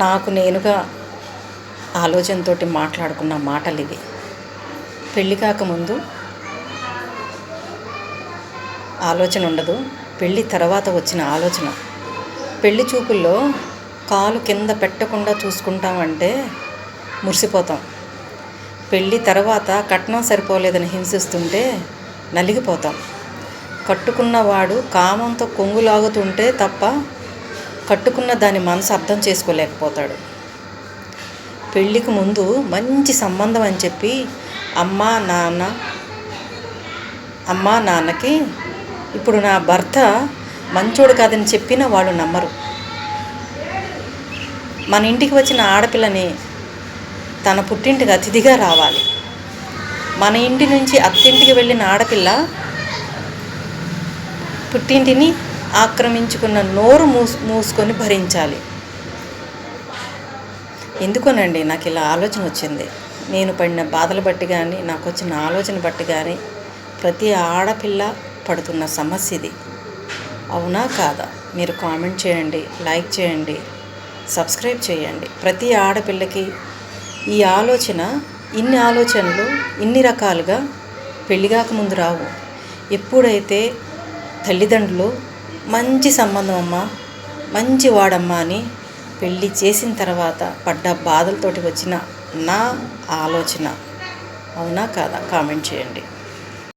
నాకు నేనుగా ఆలోచనతోటి మాట్లాడుకున్న మాటలు ఇవి. పెళ్ళి కాకముందు ఆలోచన ఉండదు, పెళ్ళి తర్వాత వచ్చిన ఆలోచన. పెళ్ళి చూపుల్లో కాలు కింద పెట్టకుండా చూసుకుంటామంటే మురిసిపోతాం. పెళ్ళి తర్వాత కట్నం సరిపోలేదని హింసిస్తుంటే నలిగిపోతాం. కట్టుకున్నవాడు కామంతో కొంగులాగుతుంటే తప్ప కట్టుకున్న దాని మనసు అర్థం చేసుకోలేకపోతాడు. పెళ్ళికి ముందు మంచి సంబంధం అని చెప్పి అమ్మా నాన్నకి ఇప్పుడు నా భర్త మంచోడు కాదని చెప్పిన వాళ్ళు నమ్మరు. మన ఇంటికి వచ్చిన ఆడపిల్లని తన పుట్టింటికి అతిథిగా రావాలి. మన ఇంటి నుంచి అత్తింటికి వెళ్ళిన ఆడపిల్ల పుట్టింటిని ఆక్రమించుకున్న నోరు మూసుకొని భరించాలి. ఎందుకోనండి నాకు ఇలా ఆలోచన వచ్చింది. నేను పడిన బాధలు బట్టి కానీ, నాకు వచ్చిన ఆలోచన బట్టి కానీ ప్రతి ఆడపిల్ల పడుతున్న సమస్య ఇది. అవునా కాదా? మీరు కామెంట్ చేయండి, లైక్ చేయండి, సబ్స్క్రైబ్ చేయండి. ప్రతి ఆడపిల్లకి ఈ ఆలోచన, ఇన్ని ఆలోచనలు ఇన్ని రకాలుగా పెళ్ళి కాకముందు రావు. ఎప్పుడైతే తల్లిదండ్రులు మంచి సంబంధం అమ్మా, మంచి వాడమ్మా అని పెళ్ళి చేసిన తర్వాత పడ్డ బాధలతోటి వచ్చిన నా ఆలోచన. అవునా కాదా? కామెంట్ చేయండి.